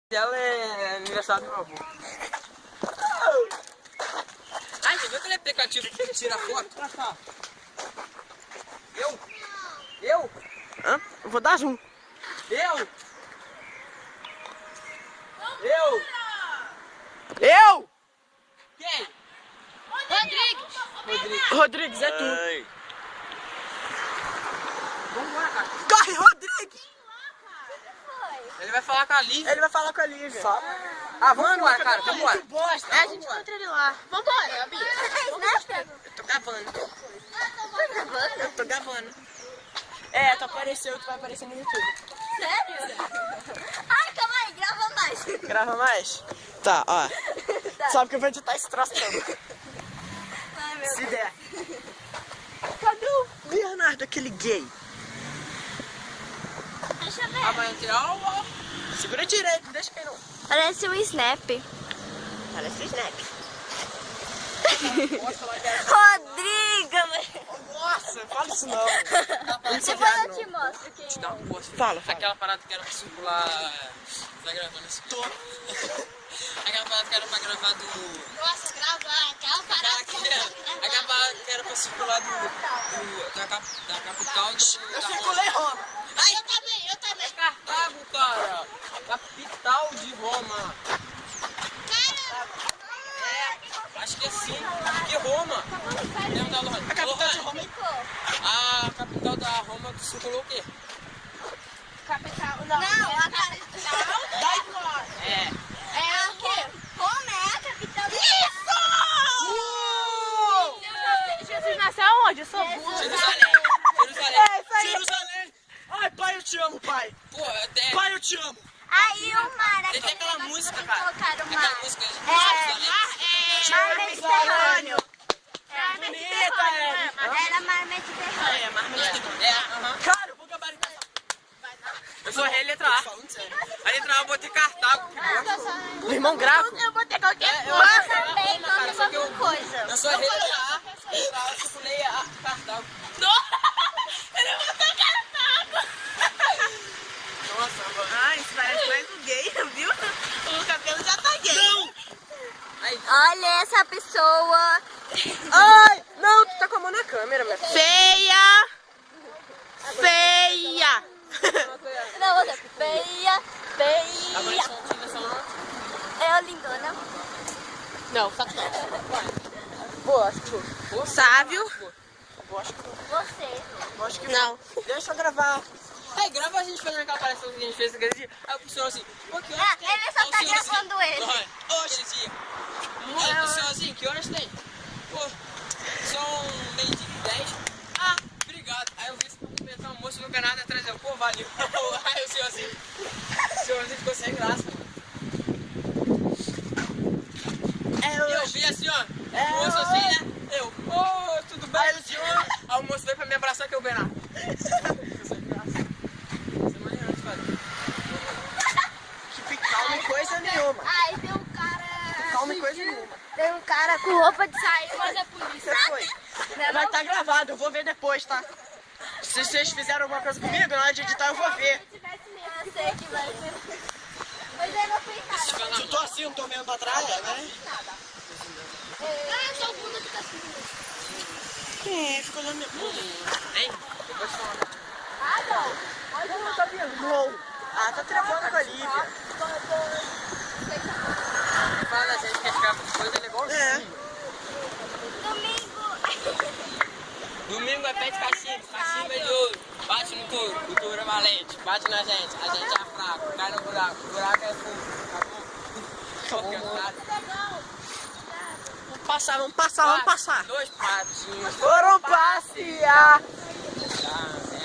Ela é aniversário do meu avô. Ai, você viu aquele aplicativo que tira foto? Pra cá. Eu? Hã? Eu vou dar zoom. Eu? Quem? Rodrigues, é tu. Ai. Vambora, cara. Corre, Rodrigues! Ele vai falar com a Lívia. Ele vai falar com a Lívia. Ah, vambora, cara. Vambora. Bosta. É, a gente encontra ele lá. Vambora, Bia. Eu tô gravando. Eu tô gravando. É, tu apareceu, tu vai aparecer no YouTube. Sério? Ai, calma aí, grava mais. Grava mais? Tá, ó. Sabe que eu vou editar esse troço todo. Ai, meu Se der. Cadê o Bernardo, aquele gay? Deixa eu ver. Amanhã tem aula. Segura direito, não deixa cair não. Parece um Snap. Parece o Snap. Rodrigo! Nossa, fala isso não. Depois eu te mostro quem Te dá um posto. Fala. Aquela parada que era pra circular. Tá gravando esse topo. Aquela parada que era pra gravar do. Nossa, gravar aquela parada. Aquela parada que era pra circular da capital do. Eu circulei Roma. Ai, eu também. Cartago, cara! Capital de Roma! Acho que é sim, que Roma! Lembra da A capital de Roma é... A capital da Roma tu circulou o quê? Capital. Não, a capital Dai embora. É. é o quê? Roma é a capital do... Jesus nasceu aonde? Eu sou burra. Jerusalém! Jerusalém. Ai, pai, eu te amo, pai. Pô, até. Pai, eu te amo. Aí o mar... Tem aquela música, cara. Colocaram o mar. Aquela música de Jerusalém. Mar Mediterrâneo. É bonita, é. Era mar Mediterrâneo. É, mas É, aham. cara, eu vou gabaritar essa... Eu sou rei letra A. Falando sério. A letra A eu botei Cartago. O irmão gravo? Eu vou ter qualquer Eu coisa. acho que Eu também, cara, quando só que eu- alguma coisa. Eu sou rei letra A. A letra A eu circulei a Cartago. Ele botou Cartago. Nossa, mano. Ai, isso parece mais um gay, viu? O cabelo já tá gay. Não! Aí, Olha essa pessoa. Ai, não, tu tá com a mão na câmera, minha filha. Feia! Feia! Não, você feia, a feia. Vanessa É lindona. Não, tá não. Pô, acho que foi. Sávio? Pô, acho que foi. Você. Acho que não. Deixa eu gravar. Aí, grava a gente fazendo aquela palestra que a gente fez aquele dia. Aí o senhor assim, pô, que horas Ah, tem? ele só Aí o tá senhor assim, gravando ele. Oxe, tia. Aí o senhor assim, que horas tem? Pô, são 12h10. Ah, obrigado. Aí eu vi esse comentar um moço no canal atrás, eu, pô, valeu. Aí o senhor assim, o senhor assim ficou sem graça. E eu vi assim, ó, o moço assim, né? Eu, ô, tudo bem, o senhor? Aí o moço veio pra me abraçar, que é o Bernardo. Que calma em coisa nenhuma. Aí tem um cara. Calma em coisa nenhuma. Tem um cara com roupa de sair, mas é polícia. Você foi. Vai estar gravado, eu vou ver depois, tá? Se vocês fizeram alguma coisa comigo, na hora de editar eu vou ver. Eu sei que vai ser. Mas eu não fiz nada. Se eu tô assim, eu tô vendo pra trás, né? Eu sou bunda que tá subindo. Quem é? Ficou olhando minha bunda. Hein? Depois fala. Ah, não. Olha, não tá vendo. Não. Ah, tá trepando com a Lívia. Fala, a gente quer ficar com coisa, ele é igualzinho. É. Domingo. Domingo é pé de cachimbo, cachimbo é de ouro. Bate no touro, o touro é valente. Bate na gente, a gente é fraco. Cai no buraco, o buraco é fundo. Acabou? Vamos passar. Dois patinhos. Foram passear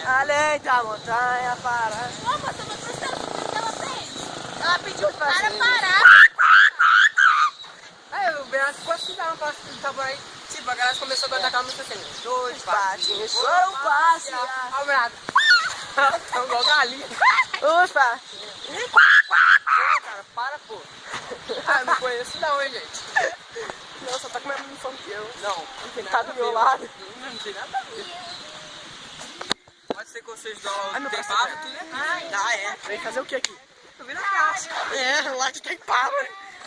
além da montanha para... Opa, você não precisa subir que ela fez. Ela pediu pra Para fazer. parar. Aí o Bernardo ficou assim, tava passando, tava aí. Tipo, a galera começou a cantar aquela música assim. Dois patinhos foram passear. Olha o Bernardo. Tão igual galinha. Ufa. Cara, para, pô. Ah, eu não conheço não, hein, gente. Nossa, tá com a mesma munição que eu. Não, não tem nada Tá a do ver. meu lado. Não tem nada a ver. Pode ser que vocês dão Ai, meu tem braço papo, tá- tudo é. Ah, é. Vem fazer o que aqui? eu vi na praça. É, lá de Itaipava.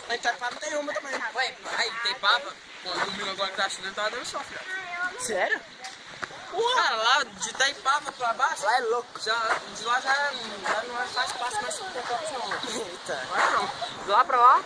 Lá de Itaipava tem uma também. Ué, aí, Itaipava, quando domingo agora que tá chovendo, tava dando sol, filho. Sério? Cara, lá de Itaipava pra baixo, Lá é louco. de lá já não é fácil, mais pra cá, não. Eita. Agora não. De lá pra lá,